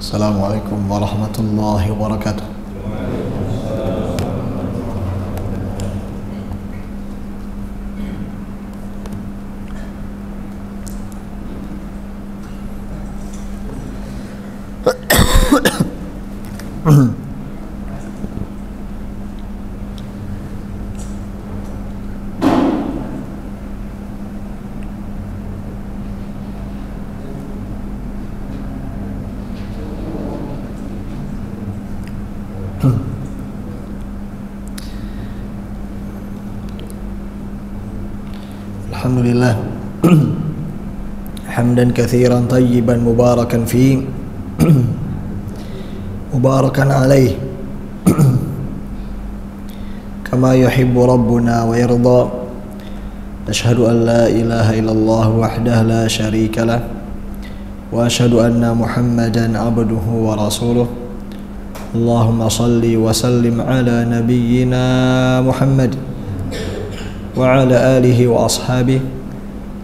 Assalamualaikum warahmatullahi wabarakatuh. Alhamdulillah hamdan katsiran tayyiban mubarakan fi mubarakan alaih kama yuhibbu rabbuna wa yarda. Nashhadu an la ilaha illallah wahdahu la syarika lah wa ashhadu anna Muhammadan abduhu wa rasuluh. Allahumma salli wa sallim ala nabiyyina Muhammad wa ala alihi wa ashabihi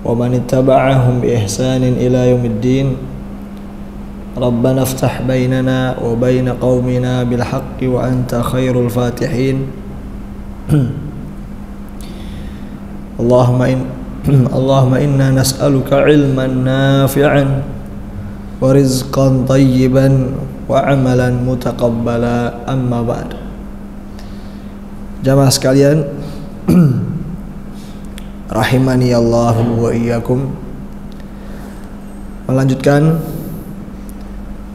wa man ittaba'ahum bi ihsanin ila yaumiddin. Rabbana iftah bainana wa bain qaumina bil haqqi wa anta khairul fatihin. Allahumma inna nas'aluka ilman nafi'an wa rizqan tayyiban wa amalan mutaqabbala, amma ba'd. Jamaah sekalian rahimani Allah wa iyyakum. Melanjutkan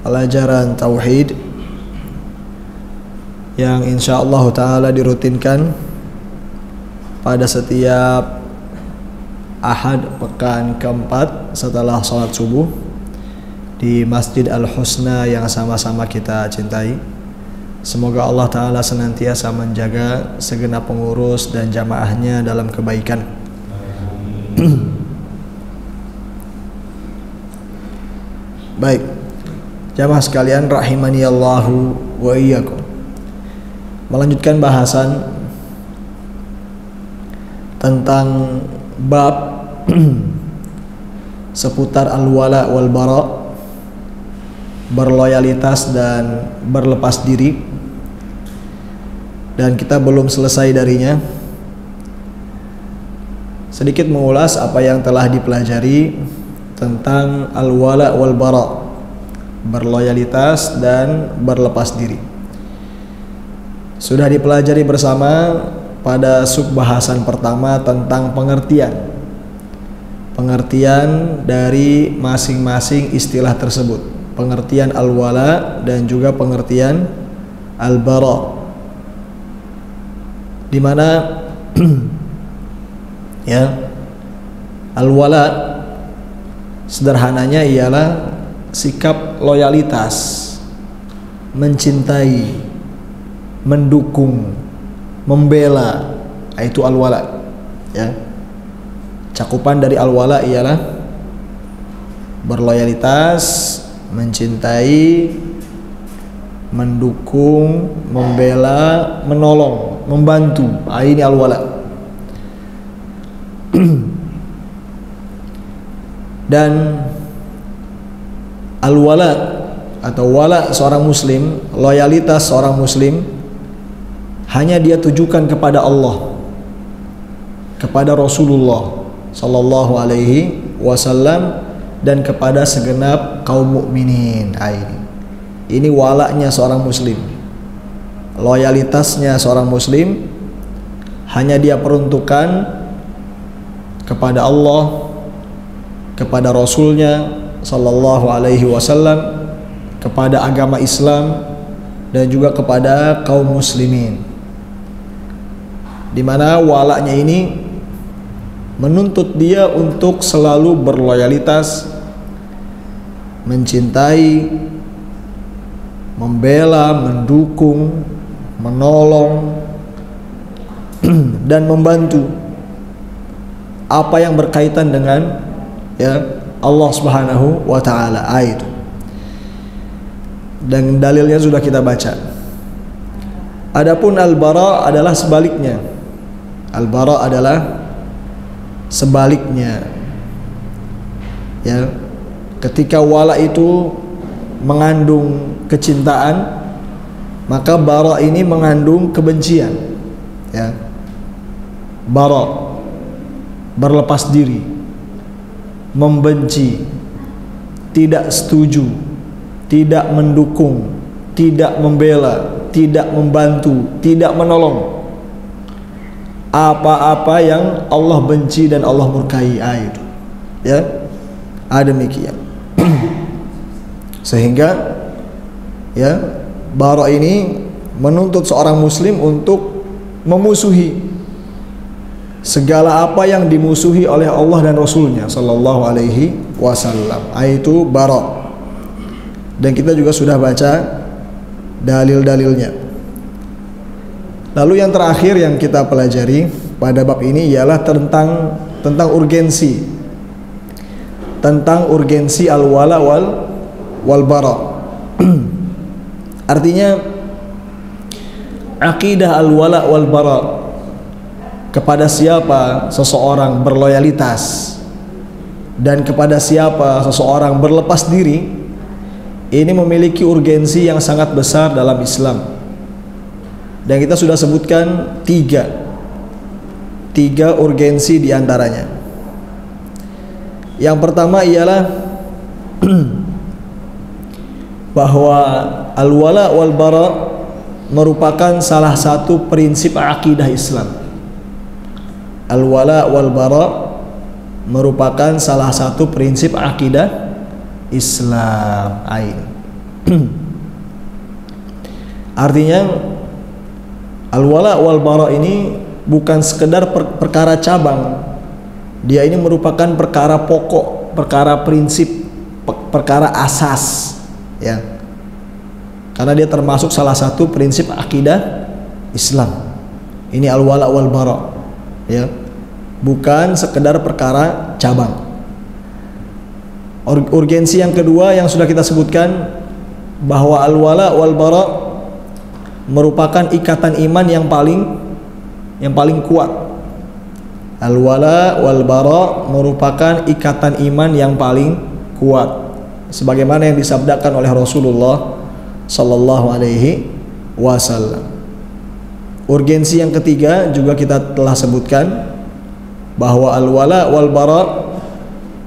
pelajaran tauhid yang insyaallah taala dirutinkan pada setiap Ahad pekan keempat setelah salat subuh di Masjid Al-Husna yang sama-sama kita cintai. Semoga Allah Ta'ala senantiasa menjaga segenap pengurus dan jamaahnya dalam kebaikan. Baik, jamaah sekalian rahimani Allahu wa iyyakum. Melanjutkan bahasan tentang bab seputar al-wala wal bara, berloyalitas dan berlepas diri, dan kita belum selesai darinya. Sedikit mengulas apa yang telah dipelajari tentang al-wala wal bara, berloyalitas dan berlepas diri. Sudah dipelajari bersama pada subbahasan pertama tentang pengertian dari masing-masing istilah tersebut, pengertian al-wala dan juga pengertian al-bara, di mana ya, al-wala sederhananya ialah sikap loyalitas, mencintai, mendukung, membela, itu al-wala ya. Cakupan dari al-wala ialah berloyalitas, mencintai, mendukung, membela, menolong, membantu. Ini al-wala. Dan al-wala atau wala seorang muslim, loyalitas seorang muslim, hanya dia tujukan kepada Allah, kepada Rasulullah sallallahu alaihi wasallam, dan kepada segenap kaum mukminin. Ini walaknya seorang muslim, loyalitasnya seorang muslim hanya dia peruntukan kepada Allah, kepada Rasulnya sallallahu alaihi wasallam, kepada agama Islam, dan juga kepada kaum muslimin, di mana walaknya ini menuntut dia untuk selalu berloyalitas, mencintai, membela, mendukung, menolong, dan membantu apa yang berkaitan dengan ya Allah Subhanahu wa taala. Itu. Dan dalilnya sudah kita baca. Adapun al-bara adalah sebaliknya. Al-bara adalah sebaliknya, Ya, ketika wala itu mengandung kecintaan, maka bara ini mengandung kebencian. Ya, bara berlepas diri, membenci, tidak setuju, tidak mendukung, tidak membela, tidak membantu, tidak menolong apa-apa yang Allah benci dan Allah murkai. Itu ya, demikian. Sehingga ya, bara ini menuntut seorang muslim untuk memusuhi segala apa yang dimusuhi oleh Allah dan Rasulnya sallallahu alaihi wasallam. Itu bara. Dan kita juga sudah baca dalil-dalilnya. Lalu yang terakhir yang kita pelajari pada bab ini ialah tentang urgensi, tentang urgensi al-wala wal bara. Artinya akidah al-wala wal bara, kepada siapa seseorang berloyalitas dan kepada siapa seseorang berlepas diri, ini memiliki urgensi yang sangat besar dalam Islam. Dan kita sudah sebutkan tiga urgensi diantaranya. Yang pertama ialah bahwa al-wala wal bara merupakan salah satu prinsip akidah Islam. Al-wala wal bara merupakan salah satu prinsip akidah Islam. Artinya al-wala wal bara ini bukan sekedar perkara cabang. Dia ini merupakan perkara pokok, perkara prinsip, perkara asas, ya. Karena dia termasuk salah satu prinsip akidah Islam. Ini al-wala wal bara, ya. Bukan sekedar perkara cabang. Urgensi yang kedua yang sudah kita sebutkan, bahwa al-wala wal bara merupakan ikatan iman yang paling kuat. Al-wala wal bara merupakan ikatan iman yang paling kuat, sebagaimana yang disabdakan oleh Rasulullah sallallahu alaihi wasallam. Urgensi yang ketiga juga kita telah sebutkan, bahwa al-wala wal bara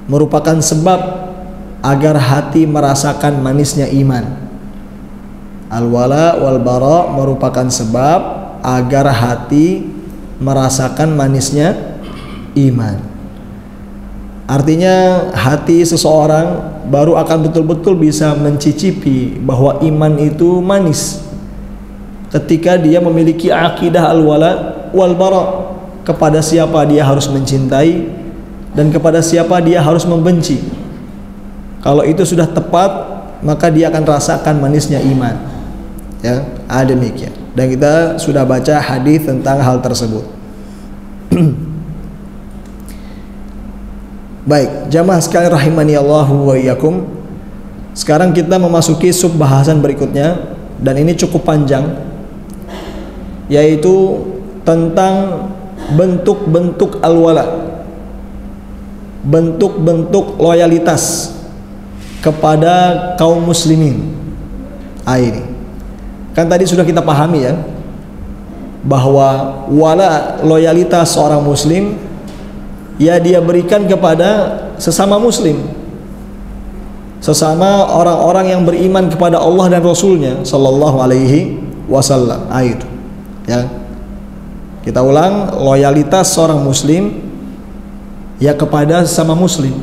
merupakan sebab agar hati merasakan manisnya iman. Al-wala wal bara merupakan sebab agar hati merasakan manisnya iman. Artinya hati seseorang baru akan betul-betul bisa mencicipi bahwa iman itu manis ketika dia memiliki akidah al-wala wal bara, kepada siapa dia harus mencintai dan kepada siapa dia harus membenci. Kalau itu sudah tepat, maka dia akan rasakan manisnya iman. Ya, demikian. Dan kita sudah baca hadis tentang hal tersebut. Baik, jamaah sekalian rahimani Allahu wa iyyakum. Sekarang kita memasuki sub bahasan berikutnya, dan ini cukup panjang, yaitu tentang bentuk-bentuk al-wala, bentuk-bentuk loyalitas kepada kaum muslimin. Ini kan tadi sudah kita pahami ya, bahwa wala, loyalitas seorang muslim, ya dia berikan kepada sesama muslim, sesama orang-orang yang beriman kepada Allah dan Rasulnya sallallahu alaihi wasallam. Itu ya, kita ulang, loyalitas seorang muslim ya kepada sesama muslim,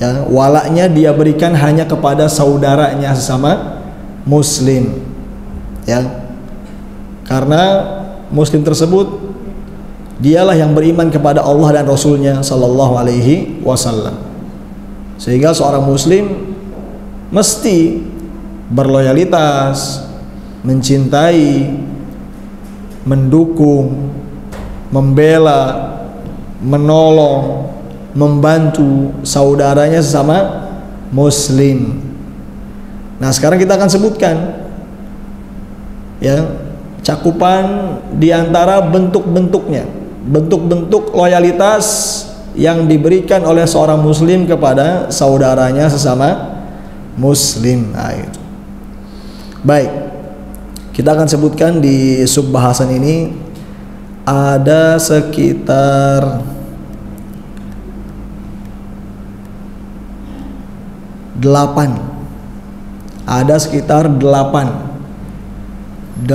ya, walaknya dia berikan hanya kepada saudaranya sesama muslim, ya, karena muslim tersebut dialah yang beriman kepada Allah dan Rasulnya sallallahu alaihi wasallam. Sehingga seorang muslim mesti berloyalitas, mencintai, mendukung, membela, menolong, membantu saudaranya sesama muslim. Nah, sekarang kita akan sebutkan ya, cakupan diantara bentuk-bentuknya, bentuk-bentuk loyalitas yang diberikan oleh seorang muslim kepada saudaranya sesama muslim. Nah, itu. Baik, kita akan sebutkan di subbahasan ini ada sekitar 8. Ada sekitar 8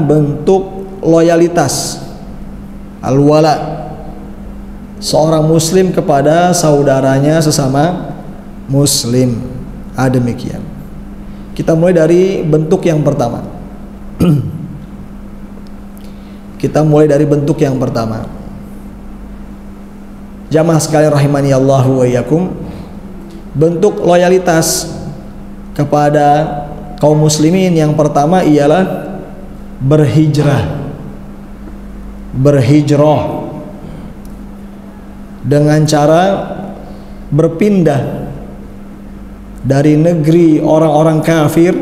bentuk loyalitas al-wala seorang muslim kepada saudaranya sesama muslim. Demikian. Kita mulai dari bentuk yang pertama. Jamaah sekalian rahimani Allah wa iyyakum, bentuk loyalitas kepada kaum muslimin yang pertama ialah berhijrah dengan cara berpindah dari negeri orang-orang kafir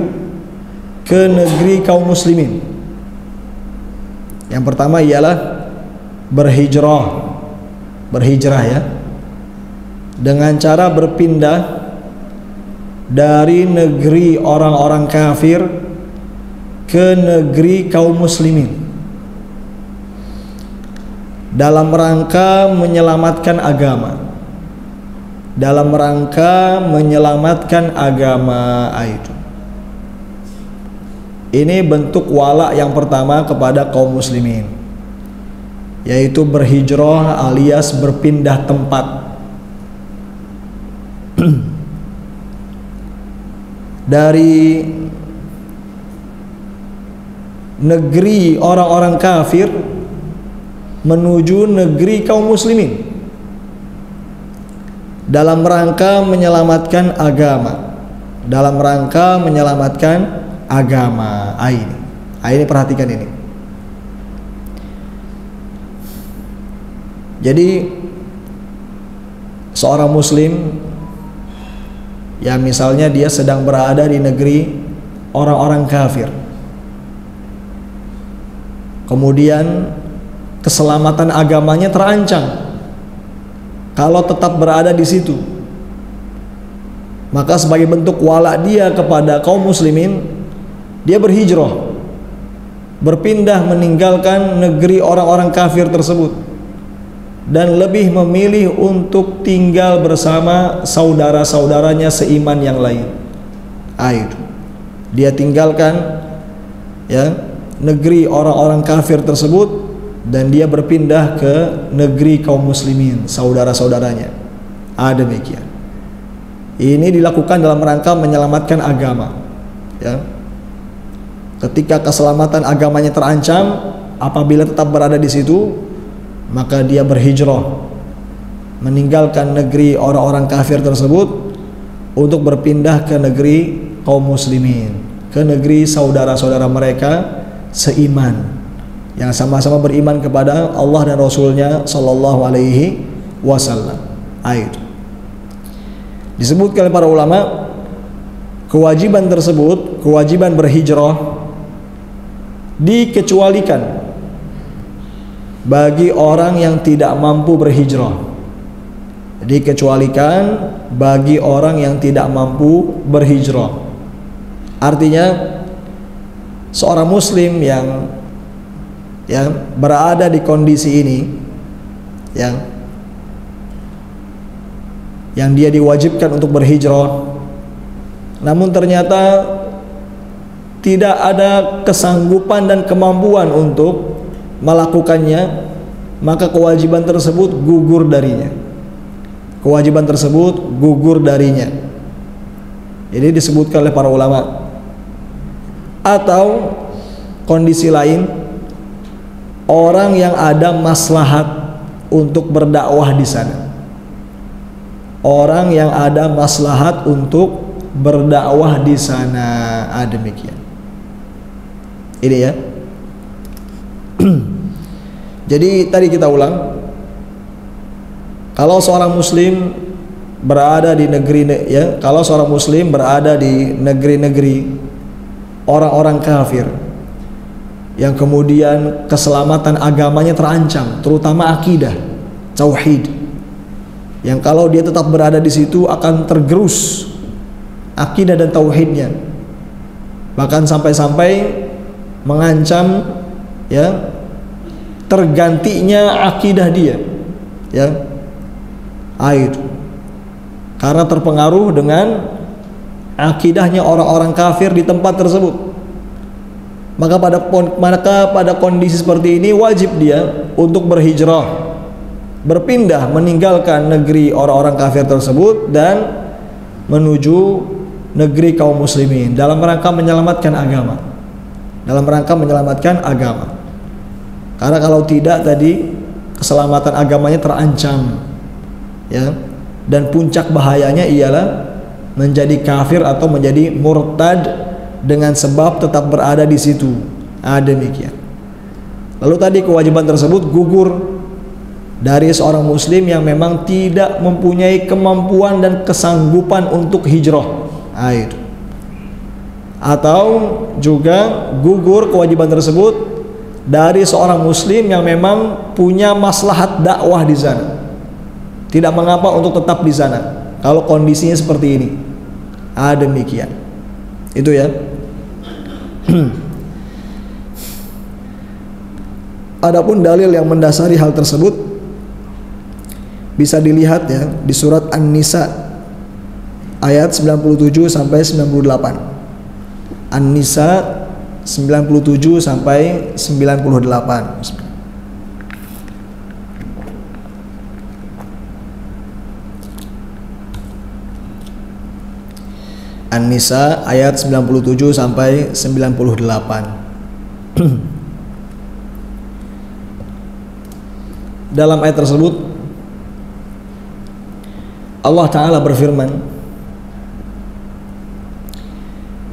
ke negeri kaum muslimin. Yang pertama ialah berhijrah ya, dengan cara berpindah dari negeri orang-orang kafir ke negeri kaum muslimin dalam rangka menyelamatkan agama, itu. Ini bentuk wala yang pertama kepada kaum muslimin, yaitu berhijrah alias berpindah tempat dari negeri orang-orang kafir menuju negeri kaum muslimin dalam rangka menyelamatkan agama. Ini perhatikan ini. Jadi seorang muslim, ya misalnya dia sedang berada di negeri orang-orang kafir, kemudian keselamatan agamanya terancam kalau tetap berada di situ, maka sebagai bentuk wala dia kepada kaum muslimin, dia berhijrah, berpindah meninggalkan negeri orang-orang kafir tersebut dan lebih memilih untuk tinggal bersama saudara-saudaranya seiman yang lain. Itu. Dia tinggalkan ya negeri orang-orang kafir tersebut dan dia berpindah ke negeri kaum muslimin, saudara-saudaranya. Demikian. Ini dilakukan dalam rangka menyelamatkan agama. Ya. Ketika keselamatan agamanya terancam, apabila tetap berada di situ, maka dia berhijrah meninggalkan negeri orang-orang kafir tersebut untuk berpindah ke negeri kaum muslimin, ke negeri saudara-saudara mereka seiman yang sama-sama beriman kepada Allah dan Rasulnya Sallallahu Alaihi Wasallam. Itu disebutkan oleh para ulama, kewajiban tersebut, kewajiban berhijrah, dikecualikan bagi orang yang tidak mampu berhijrah. Dikecualikan bagi orang yang tidak mampu berhijrah. Artinya seorang muslim yang berada di kondisi ini, yang dia diwajibkan untuk berhijrah, namun ternyata tidak ada kesanggupan dan kemampuan untuk melakukannya, maka kewajiban tersebut gugur darinya. Ini disebutkan oleh para ulama. Atau kondisi lain, orang yang ada maslahat untuk berdakwah di sana. Orang yang ada maslahat untuk berdakwah di sana. Demikian. Ini ya. Jadi tadi kita ulang, kalau seorang muslim berada di negeri orang-orang kafir yang kemudian keselamatan agamanya terancam, terutama akidah, tauhid, yang kalau dia tetap berada di situ akan tergerus akidah dan tauhidnya, bahkan sampai-sampai mengancam ya tergantinya akidah dia, ya itu karena terpengaruh dengan akidahnya orang-orang kafir di tempat tersebut. Maka pada kondisi seperti ini wajib dia untuk berhijrah, berpindah, meninggalkan negeri orang-orang kafir tersebut dan menuju negeri kaum muslimin dalam rangka menyelamatkan agama. Dalam rangka menyelamatkan agama. Karena kalau tidak tadi keselamatan agamanya terancam. Ya. Dan puncak bahayanya ialah menjadi kafir atau menjadi murtad dengan sebab tetap berada di situ. Demikian. Lalu tadi kewajiban tersebut gugur dari seorang muslim yang memang tidak mempunyai kemampuan dan kesanggupan untuk hijrah. Itu. Atau juga gugur kewajiban tersebut dari seorang muslim yang memang punya maslahat dakwah di sana. Tidak mengapa untuk tetap di sana kalau kondisinya seperti ini. Demikian. Itu ya. Adapun dalil yang mendasari hal tersebut bisa dilihat ya di surat An-Nisa ayat 97 sampai 98. An-Nisa 97 sampai 98. An-Nisa ayat 97 sampai 98. Dalam ayat tersebut Allah Ta'ala berfirman,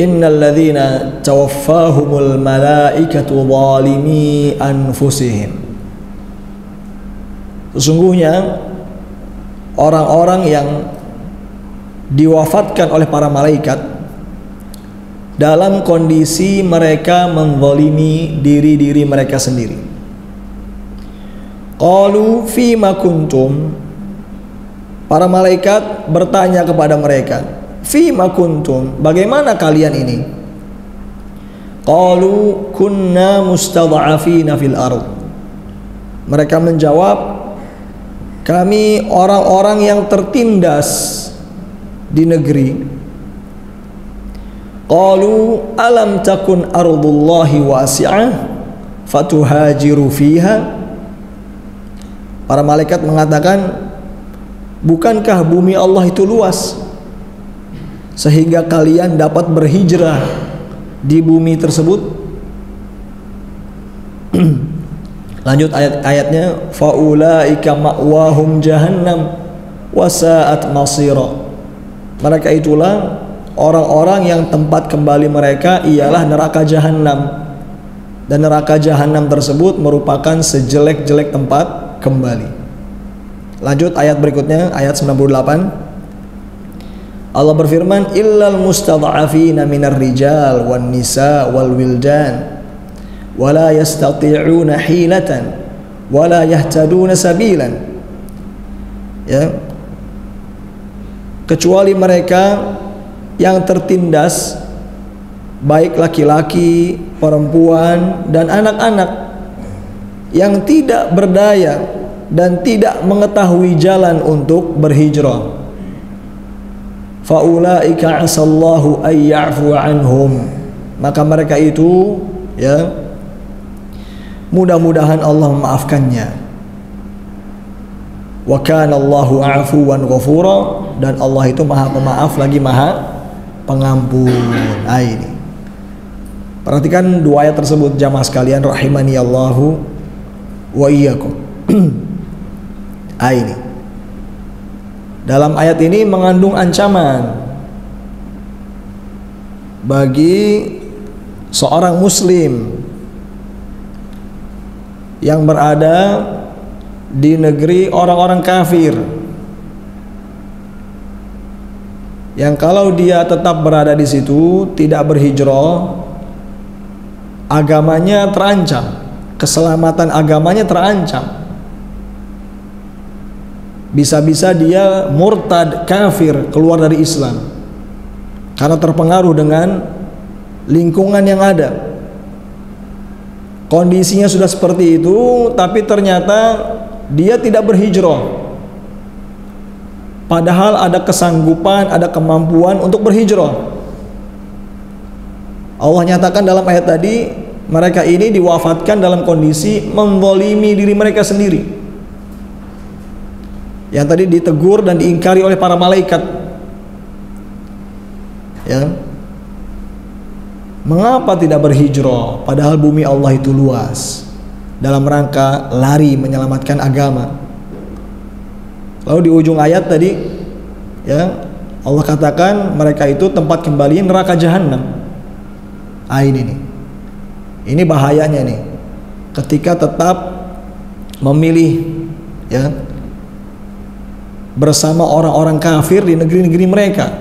Innal ladzina tawaffahumul malaikatu zalimi anfusihim. Sesungguhnya orang-orang yang diwafatkan oleh para malaikat dalam kondisi mereka menzalimi diri-diri mereka sendiri. Qalu fima kuntum. Para malaikat bertanya kepada mereka, fima kuntum, bagaimana kalian ini? Qalu kunna mustad'afina fil ardh. Mereka menjawab, kami orang-orang yang tertindas di negeri. Qalu alam takun ardullahi wasi'ah fatuhajiru fiha. Para malaikat mengatakan, bukankah bumi Allah itu luas sehingga kalian dapat berhijrah di bumi tersebut? Lanjut ayat-ayatnya, faulaika ma'wahum jahannam wasa'at masira. Mereka itulah orang-orang yang tempat kembali mereka ialah neraka jahanam, dan neraka jahanam tersebut merupakan sejelek-jelek tempat kembali. Lanjut ayat berikutnya, ayat 98. Allah berfirman, illal mustad'afina minar rijal wan nisa wal wildan wala yastati'una hilatan wala yahtaduna sabilan. Ya, kecuali mereka yang tertindas, baik laki-laki, perempuan, dan anak-anak yang tidak berdaya dan tidak mengetahui jalan untuk berhijrah. Faulaika asallahu ay ya'fu anhum. Maka mereka itu ya mudah-mudahan Allah memaafkannya. Wa kana Allahu 'afuwan ghafura, dan Allah itu Maha Pemaaf lagi Maha Pengampun. Ini. Perhatikan dua ayat tersebut jamaah sekalian rahimani Allahu wa iyyakum. Ini. Dalam ayat ini mengandung ancaman bagi seorang muslim yang berada di negeri orang-orang kafir, yang kalau dia tetap berada di situ, tidak berhijrah, agamanya terancam, keselamatan agamanya terancam. Bisa-bisa dia murtad, kafir, keluar dari Islam karena terpengaruh dengan lingkungan yang ada. Kondisinya sudah seperti itu, tapi ternyata dia tidak berhijrah. Padahal ada kesanggupan, ada kemampuan untuk berhijrah. Allah nyatakan dalam ayat tadi, mereka ini diwafatkan dalam kondisi menzalimi diri mereka sendiri. Yang tadi ditegur dan diingkari oleh para malaikat. Ya. Mengapa tidak berhijrah padahal bumi Allah itu luas, dalam rangka lari menyelamatkan agama. Lalu di ujung ayat tadi, ya, Allah katakan mereka itu tempat kembali neraka jahanam. Ini nih. Ini bahayanya nih. Ketika tetap memilih, ya, bersama orang-orang kafir di negeri-negeri mereka,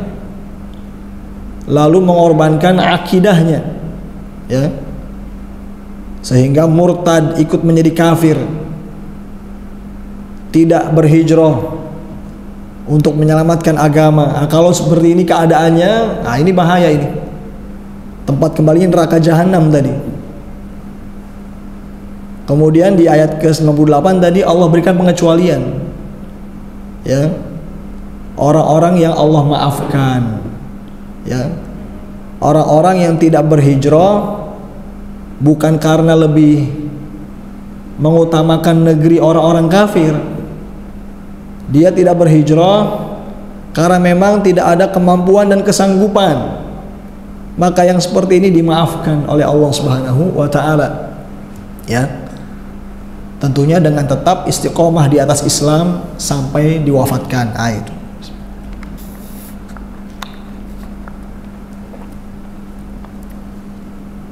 lalu mengorbankan akidahnya, ya, sehingga murtad ikut menjadi kafir, tidak berhijrah untuk menyelamatkan agama. Nah, kalau seperti ini keadaannya, nah ini bahaya ini. Tempat kembali neraka jahanam tadi. Kemudian di ayat ke-98 tadi Allah berikan pengecualian. Ya. Orang-orang yang Allah maafkan. Ya. Orang-orang yang tidak berhijrah bukan karena lebih mengutamakan negeri orang-orang kafir. Dia tidak berhijrah karena memang tidak ada kemampuan dan kesanggupan. Maka yang seperti ini dimaafkan oleh Allah Subhanahu wa taala. Ya. Tentunya dengan tetap istiqomah di atas Islam sampai diwafatkan. Itu.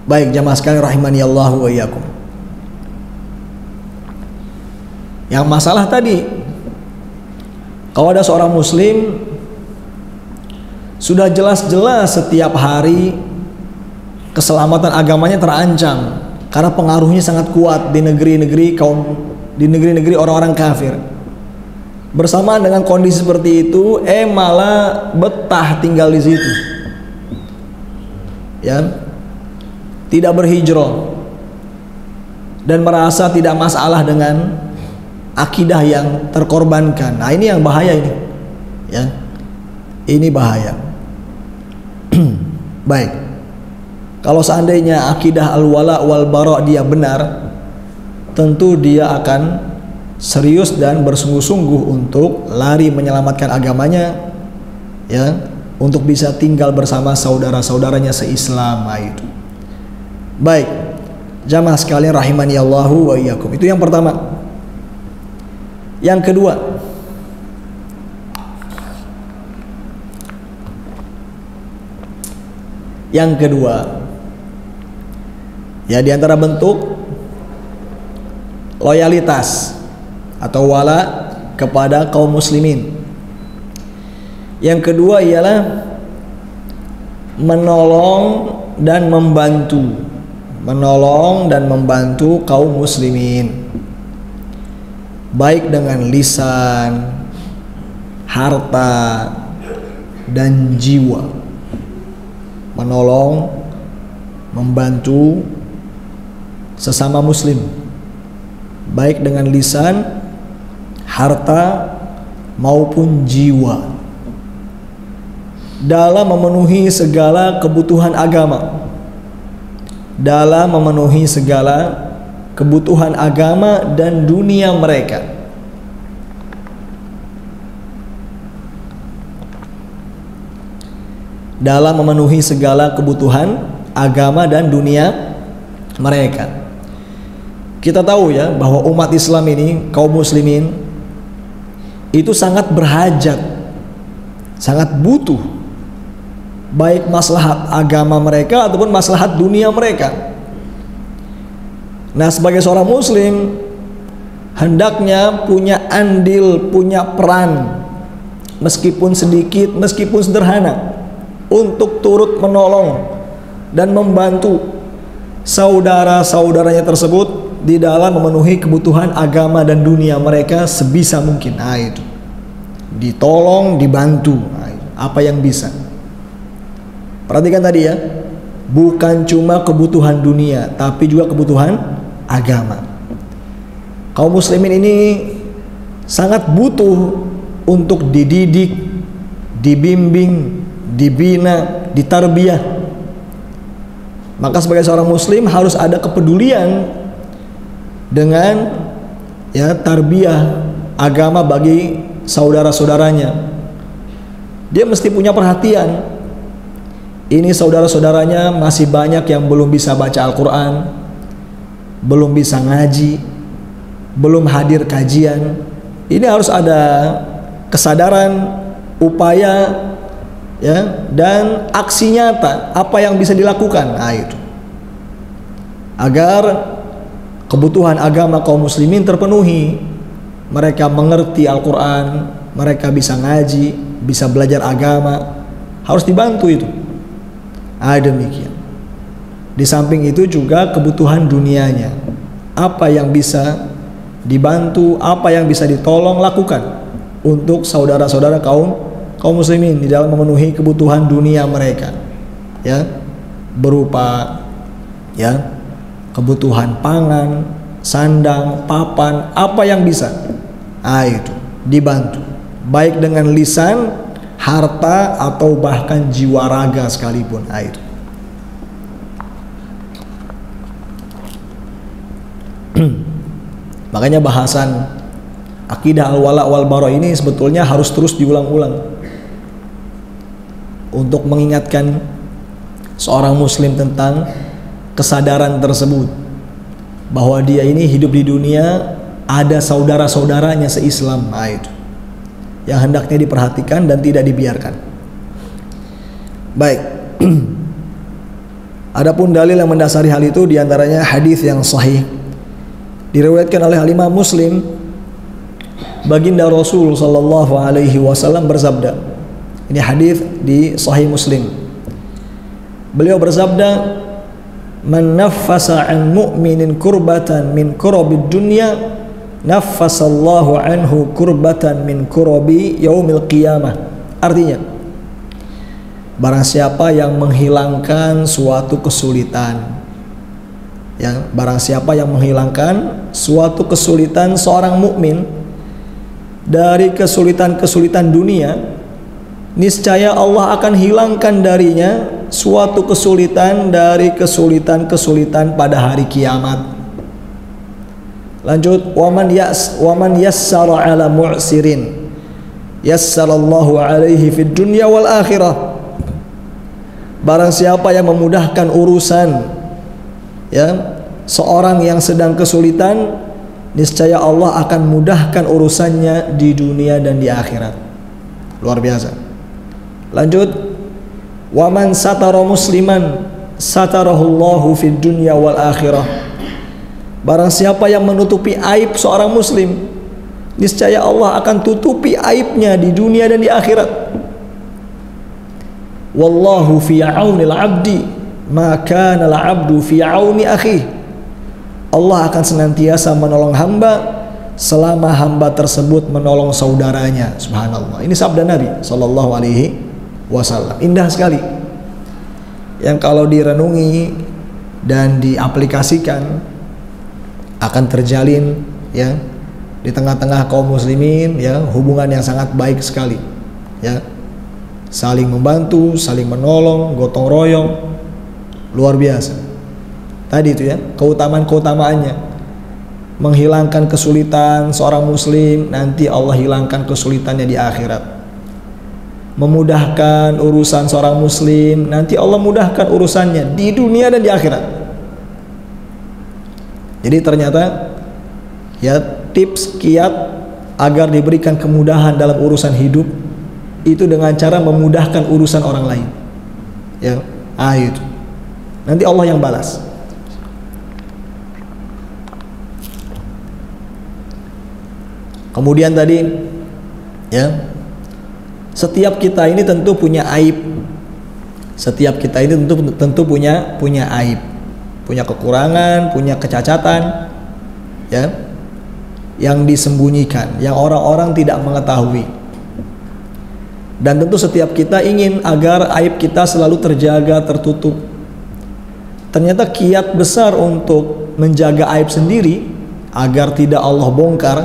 Baik jamaah sekalian rahimani Allah wa iyyakum. Yang masalah tadi, kalau ada seorang muslim sudah jelas-jelas setiap hari keselamatan agamanya terancam karena pengaruhnya sangat kuat di negeri-negeri orang-orang kafir. Bersamaan dengan kondisi seperti itu, malah betah tinggal di situ. Ya. Tidak berhijrah dan merasa tidak masalah dengan akidah yang terkorbankan. Nah, ini yang bahaya ini. Ya. Ini bahaya. Baik. Kalau seandainya akidah al-wala wal bara dia benar, tentu dia akan serius dan bersungguh-sungguh untuk lari menyelamatkan agamanya, ya, untuk bisa tinggal bersama saudara-saudaranya se-Islam. Itu. Baik, jamaah sekalian rahimani Allahu wa iyyakum. Itu yang pertama. Yang kedua, ya, di antara bentuk loyalitas atau wala kepada kaum muslimin. Yang kedua ialah menolong dan membantu kaum muslimin, baik dengan lisan, harta, dan jiwa. Menolong, membantu sesama muslim, baik dengan lisan, harta, maupun jiwa, dalam memenuhi segala kebutuhan agama, dan dunia mereka. Dalam memenuhi segala kebutuhan agama dan dunia mereka. Kita tahu ya bahwa umat Islam ini, kaum muslimin itu sangat berhajat, sangat butuh, baik maslahat agama mereka ataupun maslahat dunia mereka. Nah, sebagai seorang muslim hendaknya punya andil, punya peran, meskipun sedikit, meskipun sederhana, untuk turut menolong dan membantu saudara-saudaranya tersebut di dalam memenuhi kebutuhan agama dan dunia mereka sebisa mungkin. Itu. ditolong, dibantu. Nah, apa yang bisa. Perhatikan tadi ya, bukan cuma kebutuhan dunia, tapi juga kebutuhan agama. Kaum muslimin ini sangat butuh untuk dididik, dibimbing, dibina, ditarbiyah. Maka sebagai seorang muslim harus ada kepedulian dengan ya tarbiyah agama bagi saudara-saudaranya. Dia mesti punya perhatian. Ini saudara-saudaranya masih banyak yang belum bisa baca Al-Quran, belum bisa ngaji, belum hadir kajian. Ini harus ada kesadaran, upaya ya, dan aksi nyata apa yang bisa dilakukan. Nah, itu agar kebutuhan agama kaum muslimin terpenuhi. Mereka mengerti Al-Quran, mereka bisa ngaji, bisa belajar agama, harus dibantu itu. Demikian. Di samping itu juga kebutuhan dunianya, apa yang bisa dibantu, apa yang bisa ditolong, lakukan untuk saudara-saudara kaum muslimin di dalam memenuhi kebutuhan dunia mereka, ya, berupa ya kebutuhan pangan, sandang, papan, apa yang bisa, itu dibantu, baik dengan lisan, harta, atau bahkan jiwa raga sekalipun. Itu. Makanya bahasan akidah al-wala wal bara ini sebetulnya harus terus diulang-ulang untuk mengingatkan seorang muslim tentang kesadaran tersebut, bahwa dia ini hidup di dunia ada saudara-saudaranya se-Islam. Itu yang hendaknya diperhatikan dan tidak dibiarkan. Baik. Adapun dalil yang mendasari hal itu diantaranya hadis yang sahih diriwayatkan oleh Imam Muslim. Baginda Rasul sallallahu alaihi wasallam bersabda. Ini hadis di Sahih Muslim. Beliau bersabda, "Man naffasa 'an mu'minin kurbatan min kurabid dunya, naffasallahu anhu kurbatan min kurabi yaumil qiyamah." Artinya, barang siapa yang menghilangkan suatu kesulitan, ya, barang siapa yang menghilangkan suatu kesulitan seorang mukmin dari kesulitan-kesulitan dunia, niscaya Allah akan hilangkan darinya suatu kesulitan dari kesulitan-kesulitan pada hari kiamat. Lanjut, waman yassara ala mu'sirin yassarallahu alaihi fid dunya wal akhirah. Barang siapa yang memudahkan urusan ya seorang yang sedang kesulitan, niscaya Allah akan mudahkan urusannya di dunia dan di akhirat. Luar biasa. Lanjut, waman satara musliman satarahullahu fid dunya wal akhirah. Barang siapa yang menutupi aib seorang muslim, niscaya Allah akan tutupi aibnya di dunia dan di akhirat. Wallahu fi aunil abdi ma kana al-'abdu fi auni akhihi. Allah akan senantiasa menolong hamba selama hamba tersebut menolong saudaranya. Subhanallah. Ini sabda Nabi sallallahu alaihi wasallam. Indah sekali. Yang kalau direnungi dan diaplikasikan akan terjalin ya di tengah-tengah kaum muslimin ya hubungan yang sangat baik sekali. Ya. Saling membantu, saling menolong, gotong royong. Luar biasa. Tadi itu ya, keutamaan-keutamaannya. Menghilangkan kesulitan seorang muslim, nanti Allah hilangkan kesulitannya di akhirat. Memudahkan urusan seorang muslim, nanti Allah mudahkan urusannya di dunia dan di akhirat. Jadi ternyata ya tips kiat agar diberikan kemudahan dalam urusan hidup itu dengan cara memudahkan urusan orang lain. Ya, itu. Nanti Allah yang balas. Kemudian tadi ya, setiap kita ini tentu punya aib. Setiap kita ini tentu punya aib, punya kekurangan, punya kecacatan ya, yang disembunyikan, yang orang-orang tidak mengetahui. Dan tentu setiap kita ingin agar aib kita selalu terjaga, tertutup. Ternyata kiat besar untuk menjaga aib sendiri agar tidak Allah bongkar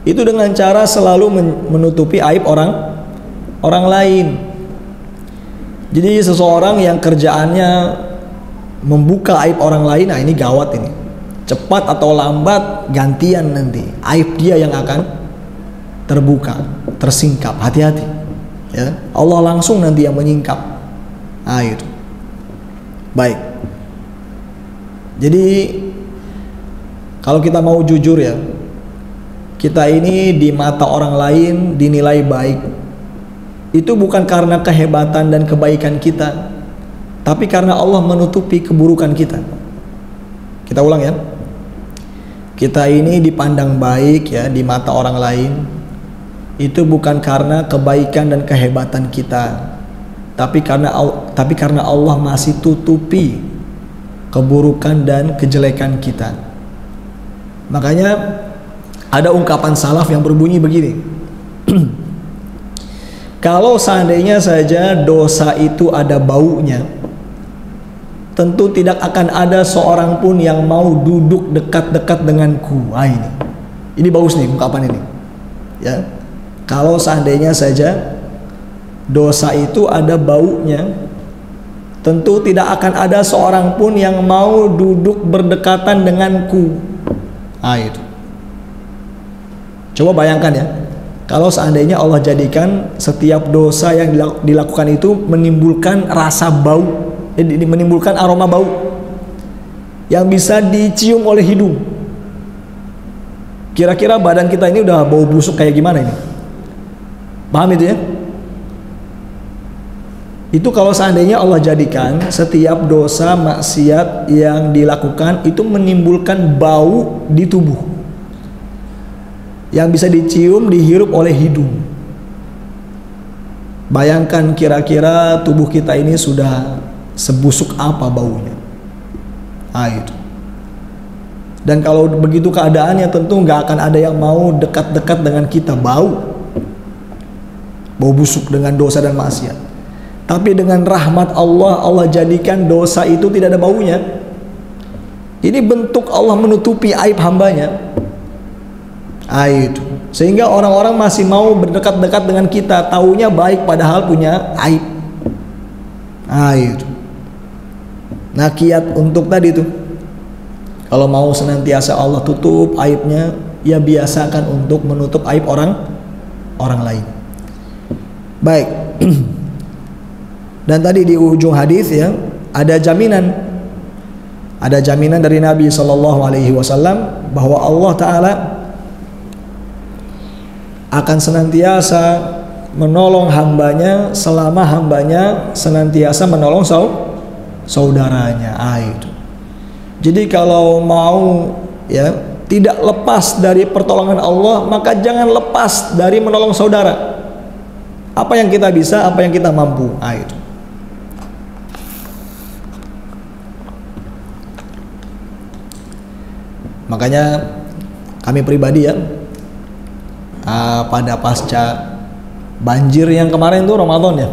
itu dengan cara selalu menutupi aib orang lain. Jadi seseorang yang kerjaannya membuka aib orang lain, nah ini gawat ini. Cepat atau lambat gantian nanti aib dia yang akan terbuka, tersingkap. Hati-hati ya. Allah langsung nanti yang menyingkap. Nah itu. Baik. Jadi kalau kita mau jujur ya, kita ini di mata orang lain dinilai baik. Itu bukan karena kehebatan dan kebaikan kita, tapi karena Allah menutupi keburukan kita. Kita ulang ya. Kita ini dipandang baik ya di mata orang lain. Itu bukan karena kebaikan dan kehebatan kita, tapi karena Allah masih tutupi keburukan dan kejelekan kita. Makanya ada ungkapan salaf yang berbunyi begini. Kalau seandainya saja dosa itu ada baunya, tentu tidak akan ada seorang pun yang mau duduk dekat-dekat denganku. Ini bagus nih ungkapan ini. Ya. Kalau seandainya saja dosa itu ada baunya, tentu tidak akan ada seorang pun yang mau duduk berdekatan denganku. Itu. Coba bayangkan ya, kalau seandainya Allah jadikan setiap dosa yang dilakukan itu menimbulkan rasa bau, menimbulkan aroma bau yang bisa dicium oleh hidung. Kira-kira badan kita ini udah bau busuk kayak gimana ini? Paham itu ya? Itu kalau seandainya Allah jadikan setiap dosa maksiat yang dilakukan itu menimbulkan bau di tubuh yang bisa dicium, dihirup oleh hidung. Bayangkan kira-kira tubuh kita ini sudah sebusuk apa baunya. Itu. Dan kalau begitu keadaannya tentu nggak akan ada yang mau dekat-dekat dengan kita. Bau busuk dengan dosa dan maksiat. Tapi dengan rahmat Allah, Allah jadikan dosa itu tidak ada baunya. Ini bentuk Allah menutupi aib hambanya. Itu. Sehingga orang-orang masih mau berdekat-dekat dengan kita, taunya baik padahal punya aib. Itu. Nah, kiat untuk tadi itu, kalau mau senantiasa Allah tutup aibnya, ya biasakan untuk menutup aib orang lain. Baik. Dan tadi di ujung hadis ya, ada jaminan dari Nabi SAW bahwa Allah Ta'ala akan senantiasa menolong hambanya selama hambanya senantiasa menolong saudaranya. Itu. Jadi kalau mau ya tidak lepas dari pertolongan Allah, maka jangan lepas dari menolong saudara. Apa yang kita bisa, apa yang kita mampu. Itu. Makanya kami pribadi ya, pada pasca banjir yang kemarin tuh Ramadan ya,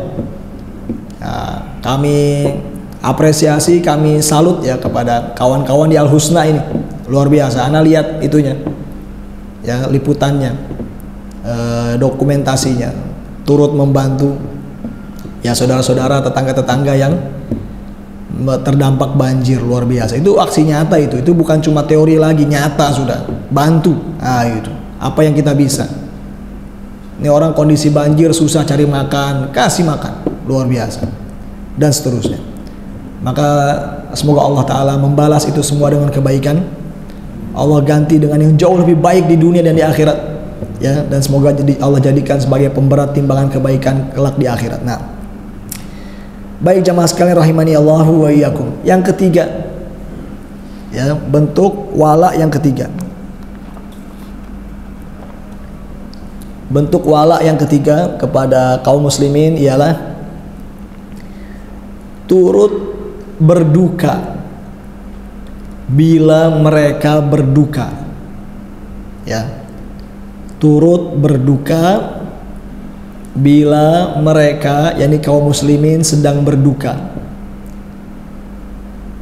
kami apresiasi, kami salut ya kepada kawan-kawan di Al Husna ini, luar biasa. Ana lihat itunya ya, liputannya, dokumentasinya, turut membantu ya saudara-saudara, tetangga-tetangga yang terdampak banjir, luar biasa. Itu aksi nyata, itu bukan cuma teori lagi, nyata sudah bantu. Itu apa yang kita bisa. Ini orang kondisi banjir, susah cari makan, kasih makan, luar biasa, dan seterusnya. Maka semoga Allah Ta'ala membalas itu semua dengan kebaikan. Allah ganti dengan yang jauh lebih baik di dunia dan di akhirat ya, dan semoga Allah jadikan sebagai pemberat timbangan kebaikan kelak di akhirat. Nah, baik jamaah sekalian rahimani Allahu wa iyyakum. Yang ketiga ya, bentuk wala yang ketiga. Bentuk wala yang ketiga kepada kaum muslimin ialah turut berduka bila mereka berduka. Ya. Turut berduka bila mereka, yakni kaum muslimin, sedang berduka,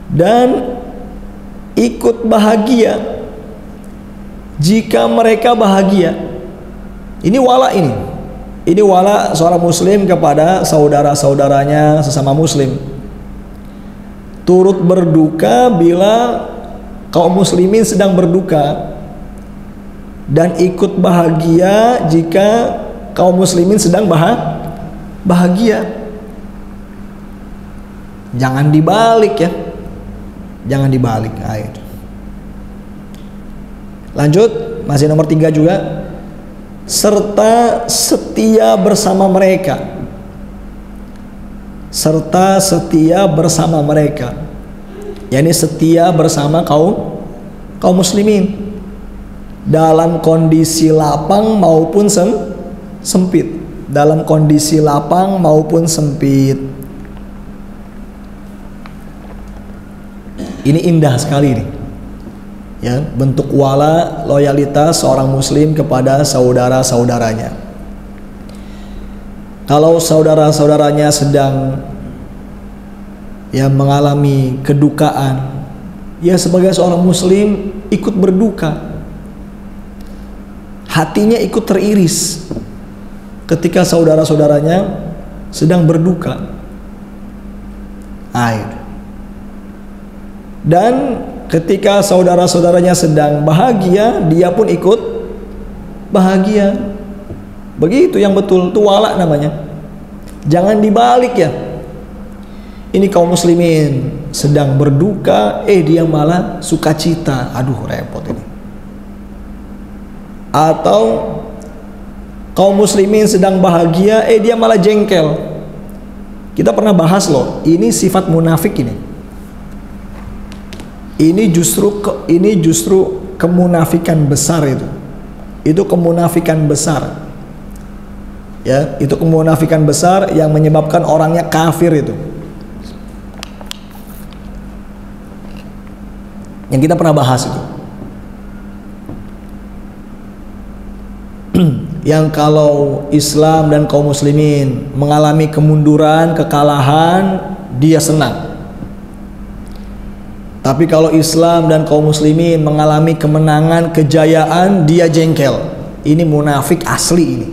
dan ikut bahagia jika mereka bahagia. Ini wala ini. Ini wala seorang muslim kepada saudara-saudaranya sesama muslim. Turut berduka bila kaum muslimin sedang berduka, dan ikut bahagia jika kaum muslimin sedang bahagia. Jangan dibalik ya. Jangan dibalik. Ayo. Lanjut, masih nomor 3 juga. Serta setia bersama mereka. Serta setia bersama mereka. yakni setia bersama kaum muslimin dalam kondisi lapang maupun sempit. Dalam kondisi lapang maupun sempit. Ini indah sekali nih. Ya, bentuk wala, loyalitas seorang muslim kepada saudara-saudaranya. Kalau saudara-saudaranya sedang mengalami kedukaan, ya sebagai seorang muslim ikut berduka. Hatinya ikut teriris ketika saudara-saudaranya sedang berduka. Dan ketika saudara-saudaranya sedang bahagia, dia pun ikut bahagia. Begitu yang betul, itu wala namanya. Jangan dibalik ya. Ini kaum muslimin sedang berduka, dia malah sukacita. Aduh, repot ini. Atau kaum muslimin sedang bahagia, dia malah jengkel. Kita pernah bahas loh, ini sifat munafik ini. Ini justru kemunafikan besar itu. Itu kemunafikan besar. Ya, itu kemunafikan besar yang menyebabkan orangnya kafir itu. Yang kita pernah bahas itu. Yang kalau Islam dan kaum muslimin mengalami kemunduran, kekalahan, dia senang. Tapi kalau Islam dan kaum muslimin mengalami kemenangan, kejayaan, dia jengkel. Ini munafik asli ini.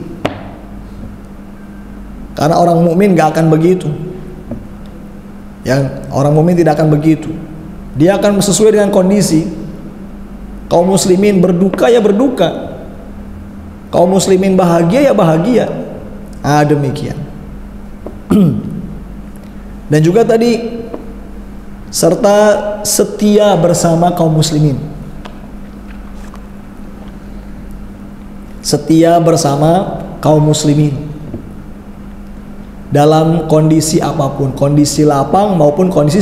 Karena orang mukmin gak akan begitu. Ya, orang mukmin tidak akan begitu. Dia akan sesuai dengan kondisi. Kaum muslimin berduka ya berduka. Kaum muslimin bahagia ya bahagia. Demikian. Dan juga tadi serta setia bersama kaum muslimin. Setia bersama kaum muslimin dalam kondisi apapun, kondisi lapang maupun kondisi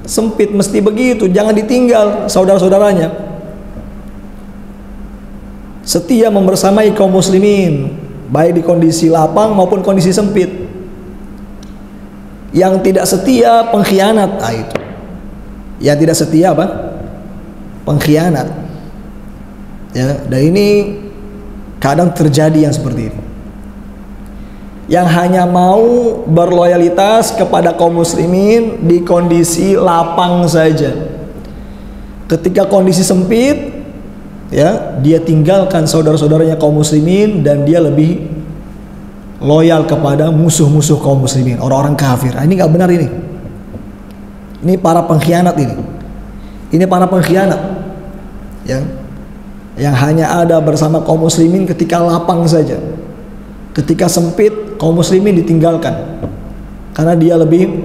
sempit, mesti begitu. Jangan ditinggal saudara-saudaranya. Setia membersamai kaum muslimin baik di kondisi lapang maupun kondisi sempit. Yang tidak setia pengkhianat. Itu. Yang tidak setia apa? Pengkhianat. Ya, dan ini kadang terjadi yang seperti ini. Yang hanya mau berloyalitas kepada kaum muslimin di kondisi lapang saja. Ketika kondisi sempit, ya, dia tinggalkan saudara-saudaranya kaum muslimin dan dia lebih loyal kepada musuh-musuh kaum muslimin, orang-orang kafir. Ini nggak benar ini. Ini para pengkhianat ini. Ini para pengkhianat. Ya. Yang hanya ada bersama kaum muslimin ketika lapang saja. Ketika sempit, kaum muslimin ditinggalkan. Karena dia lebih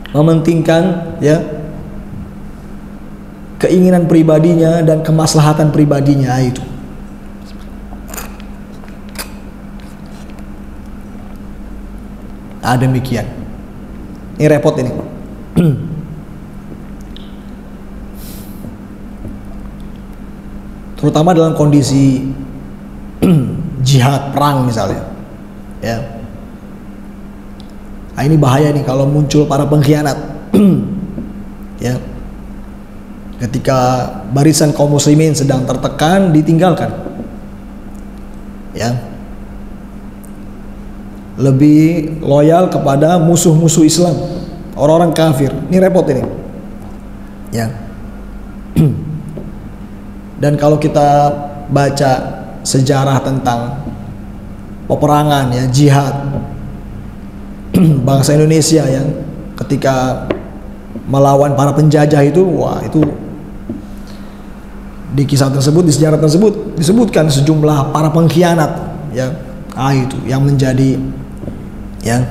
mementingkan ya keinginan pribadinya dan kemaslahatan pribadinya itu. Demikian. Ini repot ini. Terutama dalam kondisi jihad, perang misalnya. Ya. Ini bahaya nih kalau muncul para pengkhianat. Ya. Ketika barisan kaum muslimin sedang tertekan, ditinggalkan. Ya. lebih loyal kepada musuh-musuh Islam, orang-orang kafir. Ini repot ini. Ya. Dan kalau kita baca sejarah tentang peperangan ya, jihad bangsa Indonesia yang ketika melawan para penjajah itu, wah itu di kisah tersebut, di sejarah tersebut disebutkan sejumlah para pengkhianat ya. Itu yang menjadi ya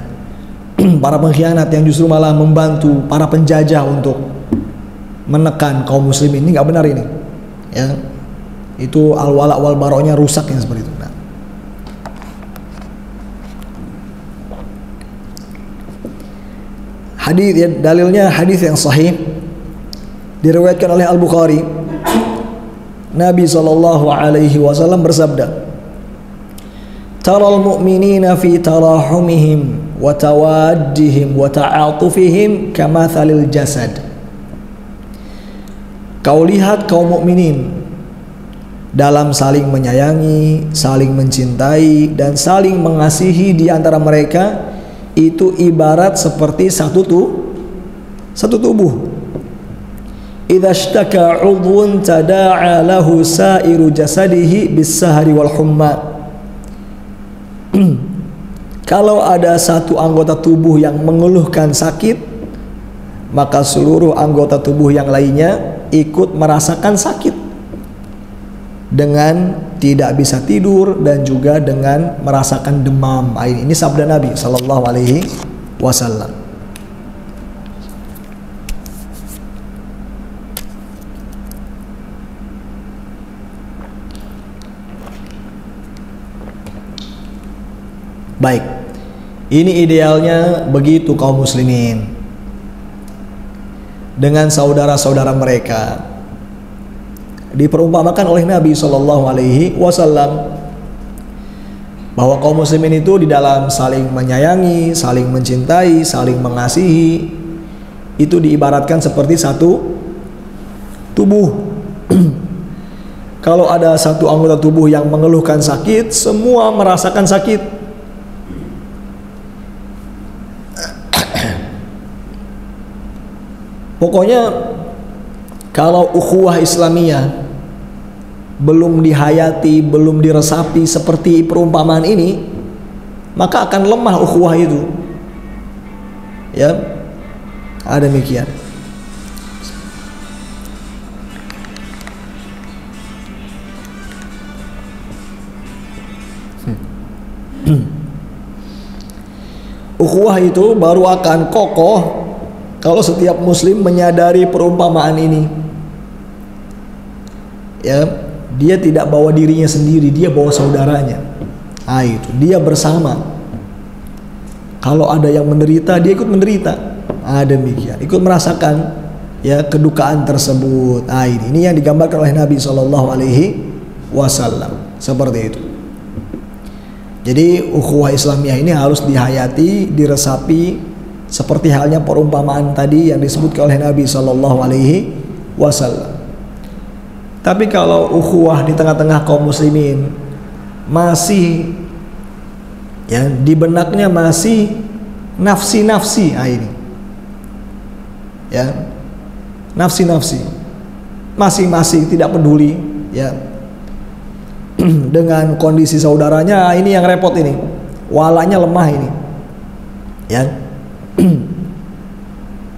para pengkhianat yang justru malah membantu para penjajah untuk menekan kaum muslimin. Ini nggak benar ini ya. Itu al-wala wal baroknya rusak yang seperti itu. Nah, hadis ya, dalilnya hadis yang sahih diriwayatkan oleh Al-Bukhari. Nabi SAW bersabda, "Taral mu'minina fi tarahumihim wa tawaddihim wa ta'atufihim kamathalil jasad." Kau lihat kaum mukminin dalam saling menyayangi, saling mencintai, dan saling mengasihi di antara mereka itu ibarat seperti satu tubuh. Idza ishtaka 'udhun tada'a lahu sa'iru jasadihi bis-sahri wal humma. Kalau ada satu anggota tubuh yang mengeluhkan sakit, maka seluruh anggota tubuh yang lainnya ikut merasakan sakit dengan tidak bisa tidur dan juga dengan merasakan demam. Ini sabda Nabi sallallahu alaihi wasallam. Baik, ini idealnya begitu kaum muslimin dengan saudara-saudara mereka. Diperumpamakan oleh Nabi Shallallahu Alaihi Wasallam bahwa kaum muslimin itu di dalam saling menyayangi, saling mencintai, saling mengasihi itu diibaratkan seperti satu tubuh. Kalau ada satu anggota tubuh yang mengeluhkan sakit, semua merasakan sakit. Pokoknya kalau ukhuwah Islamiyah belum dihayati, belum diresapi seperti perumpamaan ini, maka akan lemah ukhuwah itu. Ya, demikian. Ukhuwah itu baru akan kokoh kalau setiap muslim menyadari perumpamaan ini. Ya, dia tidak bawa dirinya sendiri, dia bawa saudaranya. Itu dia bersama. Kalau ada yang menderita, dia ikut menderita. Demikian, ikut merasakan ya kedukaan tersebut. Ini yang digambarkan oleh Nabi Shallallahu Alaihi Wasallam seperti itu. Jadi ukhuwah Islamiyah ini harus dihayati, diresapi seperti halnya perumpamaan tadi yang disebutkan oleh Nabi Shallallahu Alaihi Wasallam. Tapi kalau ukhuwah di tengah-tengah kaum muslimin masih ya di benaknya masih nafsi-nafsi, ini ya nafsi-nafsi, masing-masing tidak peduli ya dengan kondisi saudaranya, ini yang repot ini, walanya lemah ini ya.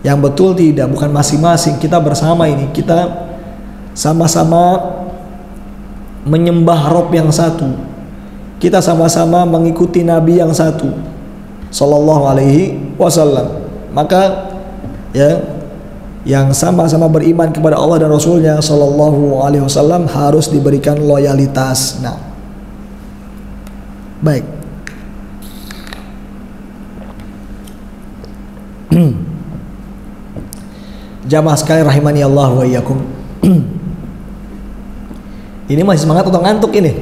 Yang betul tidak, bukan masing-masing, kita bersama ini, kita sama-sama menyembah Rob yang satu, kita sama-sama mengikuti Nabi yang satu Sallallahu Alaihi Wasallam. Maka ya yang sama-sama beriman kepada Allah dan Rasulnya Sallallahu Alaihi Wasallam harus diberikan loyalitas. Nah, baik. Jamaah sekalian rahimani Allah wa iyyakum. Ini masih semangat atau ngantuk ini?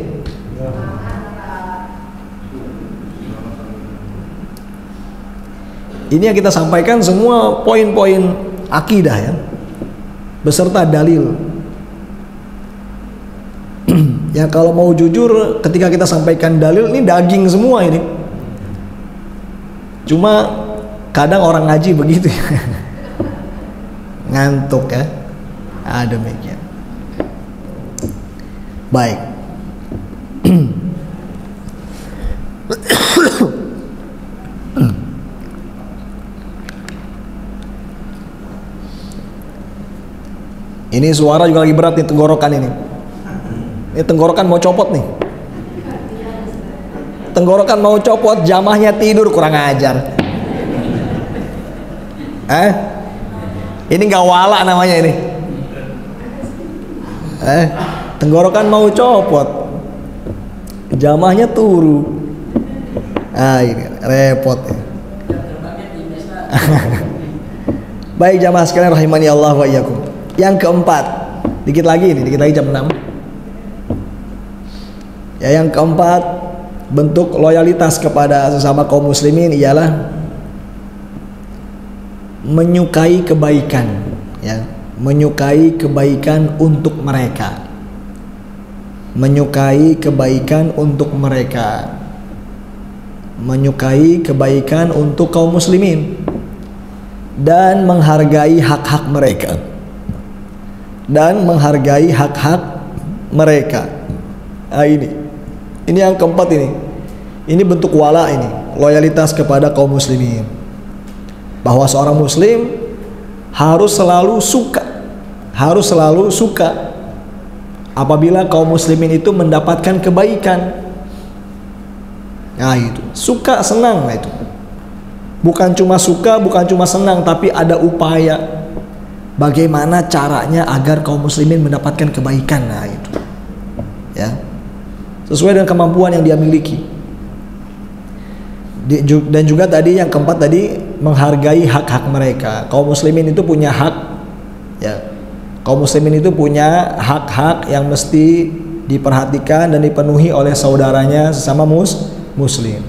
Ini yang kita sampaikan semua poin-poin akidah ya, beserta dalil. Ya kalau mau jujur, ketika kita sampaikan dalil ini daging semua ini. Cuma kadang orang ngaji begitu ya. Ngantuk ya. Demikian. Baik. Ini suara juga lagi berat nih, tenggorokan ini. Ini tenggorokan mau copot nih. Tenggorokan mau copot, jamaahnya tidur, kurang ajar. Ini nggak wala namanya ini. Tenggorokan mau copot, jamaahnya turu. Ini repot ya. Baik jamaah sekalian rahimani Allah wa iyyakum. Yang keempat, dikit lagi jam 6. Ya, yang keempat, bentuk loyalitas kepada sesama kaum muslimin ialah menyukai kebaikan, ya, menyukai kebaikan untuk mereka. Menyukai kebaikan untuk mereka. Menyukai kebaikan untuk kaum muslimin dan menghargai hak-hak mereka. Dan menghargai hak-hak mereka. Ini yang keempat ini. Ini bentuk wala ini, loyalitas kepada kaum muslimin. Bahwa seorang muslim harus selalu suka apabila kaum muslimin itu mendapatkan kebaikan. Itu suka, senang itu. Bukan cuma suka, bukan cuma senang, tapi ada upaya bagaimana caranya agar kaum muslimin mendapatkan kebaikan. Itu ya, sesuai dengan kemampuan yang dia miliki. Dan juga tadi yang keempat tadi, menghargai hak-hak mereka. Kaum muslimin itu punya hak, ya. Kaum muslimin itu punya hak-hak yang mesti diperhatikan dan dipenuhi oleh saudaranya sesama muslim.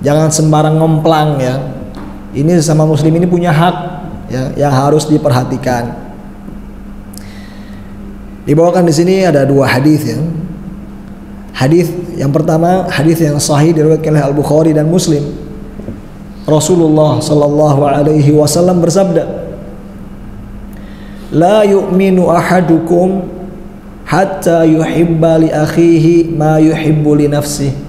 Jangan sembarang ngemplang ya. Ini sesama muslim ini punya hak, ya, yang harus diperhatikan. Dibawakan di sini ada dua hadis ya. Hadis yang pertama, hadis yang sahih diriwayatkan oleh Al-Bukhari dan Muslim. Rasulullah sallallahu alaihi wasallam bersabda, "La yu'minu ahadukum hatta yuhibba li akhihi ma yuhibbu li nafsihi."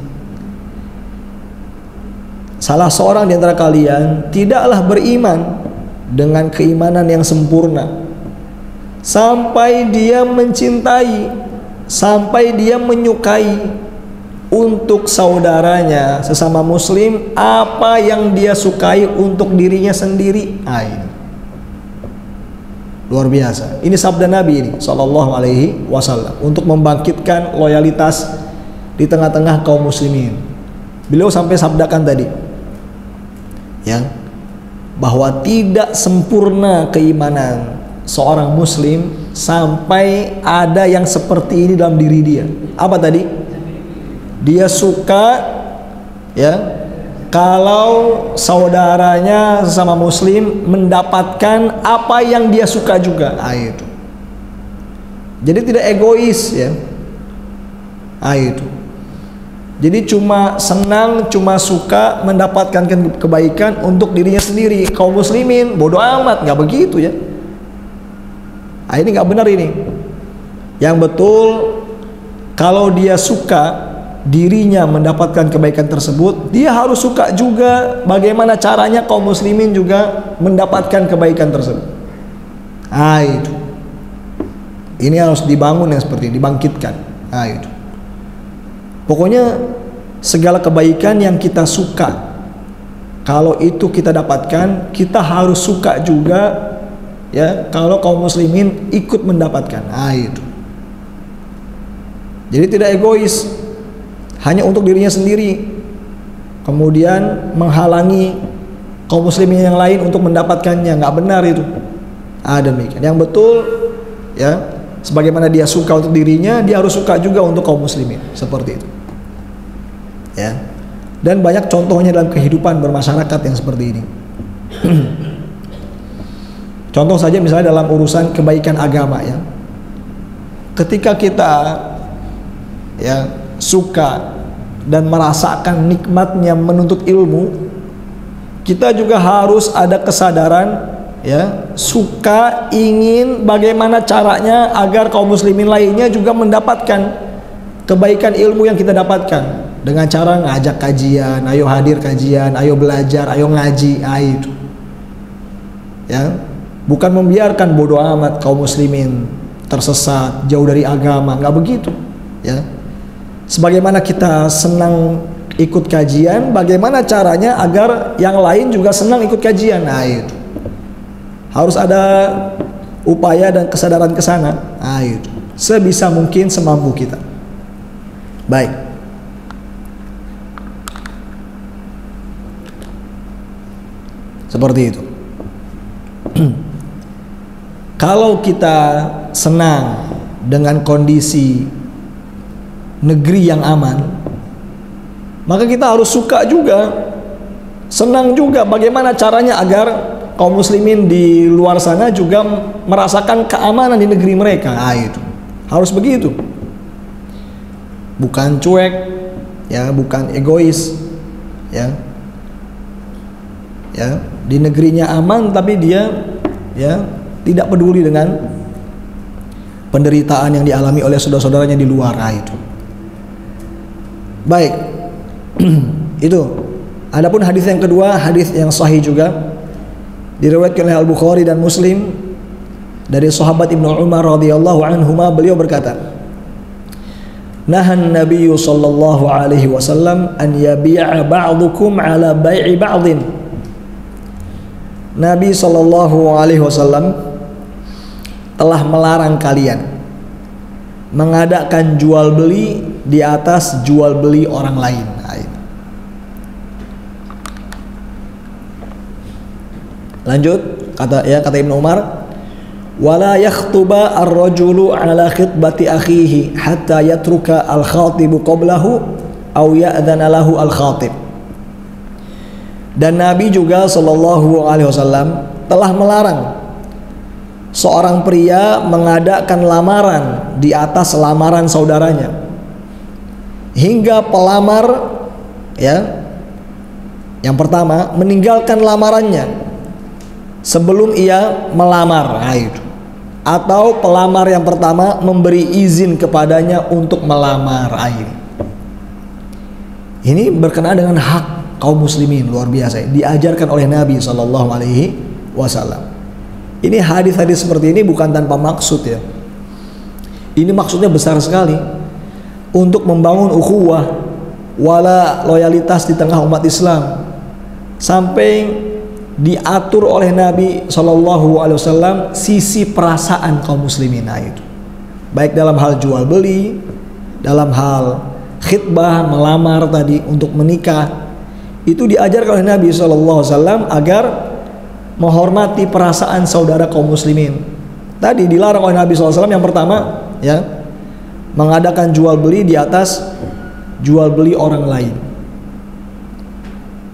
Salah seorang di antara kalian tidaklah beriman dengan keimanan yang sempurna sampai dia mencintai, sampai dia menyukai untuk saudaranya sesama muslim apa yang dia sukai untuk dirinya sendiri. Ini luar biasa. Ini sabda Nabi ini sallallahu alaihi wasallam untuk membangkitkan loyalitas di tengah-tengah kaum muslimin. Beliau sampai sabdakan tadi, ya, bahwa tidak sempurna keimanan seorang muslim sampai ada yang seperti ini dalam diri dia. Apa tadi? Dia suka, ya, kalau saudaranya sesama muslim mendapatkan apa yang dia suka juga. Itu. Jadi tidak egois ya. Itu. Jadi cuma senang, cuma suka mendapatkan kebaikan untuk dirinya sendiri. Kaum muslimin bodoh amat, nggak begitu ya. Ini nggak benar ini. Yang betul, kalau dia suka dirinya mendapatkan kebaikan tersebut, dia harus suka juga bagaimana caranya kaum muslimin juga mendapatkan kebaikan tersebut. Itu. Ini harus dibangun yang seperti ini, dibangkitkan. Itu. Pokoknya segala kebaikan yang kita suka, kalau itu kita dapatkan, kita harus suka juga, ya, kalau kaum muslimin ikut mendapatkan. Itu. Jadi tidak egois, hanya untuk dirinya sendiri, kemudian menghalangi kaum muslimin yang lain untuk mendapatkannya. Nggak benar itu. Demikian. Yang betul, ya, sebagaimana dia suka untuk dirinya, dia harus suka juga untuk kaum muslimin. Seperti itu. Ya. Dan banyak contohnya dalam kehidupan bermasyarakat yang seperti ini. Contoh saja misalnya dalam urusan kebaikan agama ya. Ketika kita, ya, suka dan merasakan nikmatnya menuntut ilmu, kita juga harus ada kesadaran, ya, suka ingin bagaimana caranya agar kaum muslimin lainnya juga mendapatkan kebaikan ilmu yang kita dapatkan dengan cara ngajak kajian, ayo hadir kajian, ayo belajar, ayo ngaji, itu. Ya, bukan membiarkan bodoh amat kaum muslimin tersesat, jauh dari agama, nggak begitu, ya. Sebagaimana kita senang ikut kajian, bagaimana caranya agar yang lain juga senang ikut kajian? Itu harus ada upaya dan kesadaran ke sana. Itu sebisa mungkin, semampu kita. Baik. Seperti itu. Kalau kita senang dengan kondisi negeri yang aman, maka kita harus suka juga, senang juga bagaimana caranya agar kaum muslimin di luar sana juga merasakan keamanan di negeri mereka. Itu harus begitu, bukan cuek, ya, bukan egois, ya, ya, di negerinya aman tapi dia, ya, tidak peduli dengan penderitaan yang dialami oleh saudara-saudaranya di luar. Itu baik. Itu. Adapun hadis yang kedua, hadis yang sahih juga diriwayatkan oleh Al-Bukhari dan Muslim dari sahabat Ibnu Umar radhiyallahu anhuma, beliau berkata, nahan Nabi sallallahu alaihi wasallam an yabi'a ba'dukum ala bai'i ba'din. Nabi sallallahu alaihi wasallam telah melarang kalian mengadakan jual beli di atas jual beli orang lain. Lanjut, kata Ibnu Umar, wala yakhtuba ar-rajulu ala khitbati akhihi hatta yatruka al-khatibu qablahu aw ya'dhana lahu al-khatib. Dan Nabi juga sallallahu alaihi wasallam telah melarang seorang pria mengadakan lamaran di atas lamaran saudaranya hingga pelamar, ya, yang pertama meninggalkan lamarannya sebelum ia melamar. Itu. Atau pelamar yang pertama memberi izin kepadanya untuk melamar. Ini berkenaan dengan hak kaum muslimin, luar biasa. Diajarkan oleh Nabi sallallahu alaihi wasallam. Ini hadis-hadis seperti ini bukan tanpa maksud, ya. Ini maksudnya besar sekali untuk membangun ukhuwah, wala loyalitas di tengah umat Islam, sampai diatur oleh Nabi Shallallahu Alaihi Wasallam sisi perasaan kaum muslimin. Itu baik dalam hal jual beli, dalam hal khitbah, melamar tadi untuk menikah, itu diajarkan oleh Nabi Shallallahu Alaihi Wasallam agar menghormati perasaan saudara kaum muslimin. Tadi dilarang oleh Nabi SAW yang pertama, ya, mengadakan jual beli di atas jual beli orang lain.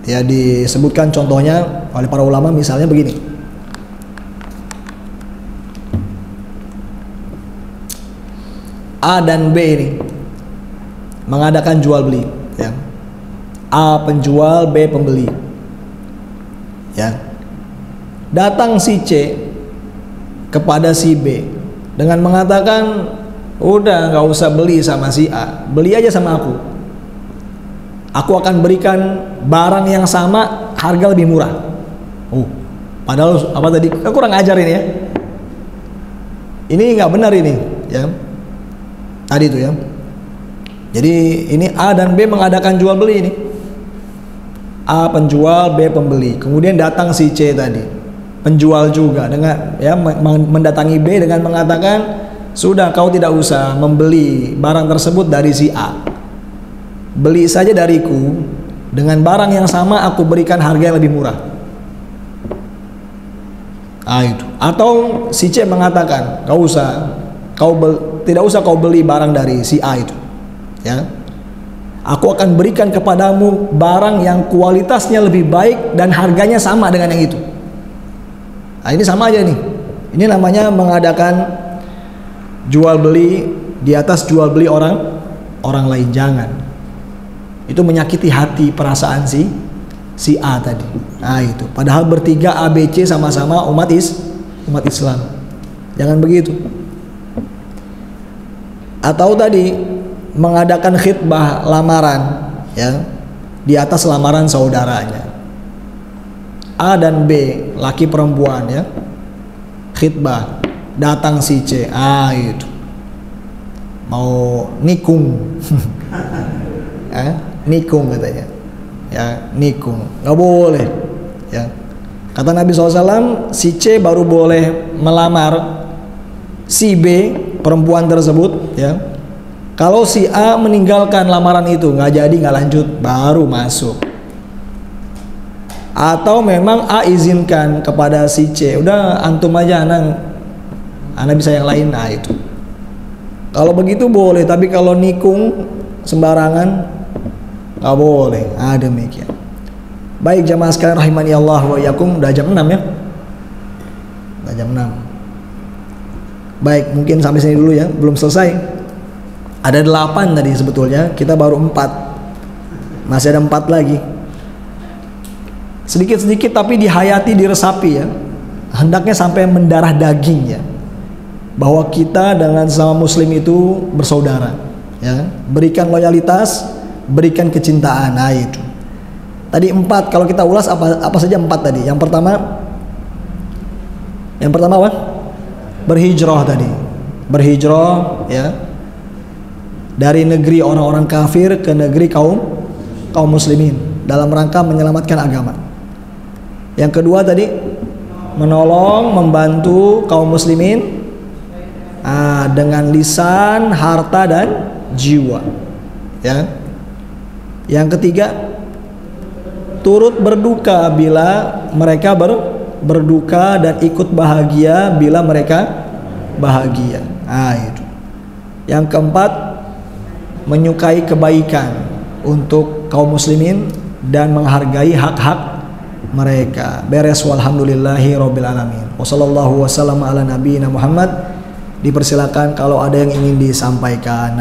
Ya, disebutkan contohnya oleh para ulama, misalnya begini. A dan B ini mengadakan jual beli, ya. A penjual, B pembeli. Ya. Datang si C kepada si B dengan mengatakan, udah nggak usah beli sama si A, beli aja sama aku. Aku akan berikan barang yang sama, harga lebih murah. Padahal apa tadi? Kurang ajar ini, ya. Ini nggak benar ini, ya. Tadi itu, ya. Jadi ini A dan B mengadakan jual beli ini. A penjual, B pembeli. Kemudian datang si C tadi, penjual juga, dengan, ya, mendatangi B dengan mengatakan, sudah, kau tidak usah membeli barang tersebut dari si A. Beli saja dariku, dengan barang yang sama aku berikan harga yang lebih murah. Itu. Atau si C mengatakan, tidak usah kau beli barang dari si A itu, ya. Aku akan berikan kepadamu barang yang kualitasnya lebih baik dan harganya sama dengan yang itu. Ini sama aja nih. Ini namanya mengadakan jual beli di atas jual beli orang lain. Jangan. Itu menyakiti hati perasaan si si A tadi. Nah itu. Padahal bertiga A, B, C sama-sama umat Islam. Jangan begitu. Atau tadi mengadakan khitbah lamaran, ya, di atas lamaran saudaranya. A dan B, laki perempuan, ya, khitbah, datang si C, itu mau nikung, nikung katanya, ya, nikung, nggak boleh, ya. Kata Nabi SAW, si C baru boleh melamar si B, perempuan tersebut, ya, kalau si A meninggalkan lamaran itu, nggak jadi, nggak lanjut, baru masuk. Atau memang A izinkan kepada si C, udah antum aja, anak bisa yang lain. Nah itu, kalau begitu boleh. Tapi kalau nikung sembarangan nggak boleh. Demikian. Baik jamaah sekalian rahimani Allah wa iyyakum, udah jam 6 ya. Udah jam 6. Baik, mungkin sampai sini dulu ya, belum selesai. Ada 8 tadi sebetulnya, kita baru 4. Masih ada 4 lagi. Sedikit-sedikit tapi dihayati, diresapi ya. Hendaknya sampai mendarah daging ya. Bahwa kita dengan sesama muslim itu bersaudara, ya. Berikan loyalitas, berikan kecintaan. Nah itu. Tadi 4, kalau kita ulas apa saja 4 tadi. Yang pertama apa? Berhijrah tadi. Berhijrah ya. Dari negeri orang-orang kafir ke negeri kaum muslimin dalam rangka menyelamatkan agama. Yang kedua tadi menolong, membantu kaum muslimin dengan lisan, harta dan jiwa. Ya. Yang ketiga, turut berduka bila mereka berduka dan ikut bahagia bila mereka bahagia. Itu. Yang keempat, menyukai kebaikan untuk kaum muslimin dan menghargai hak-hak mereka. Beres, walhamdulillahi rabbil alamin. Wassallallahu wasallam ala nabiyina Muhammad. Dipersilakan kalau ada yang ingin disampaikan.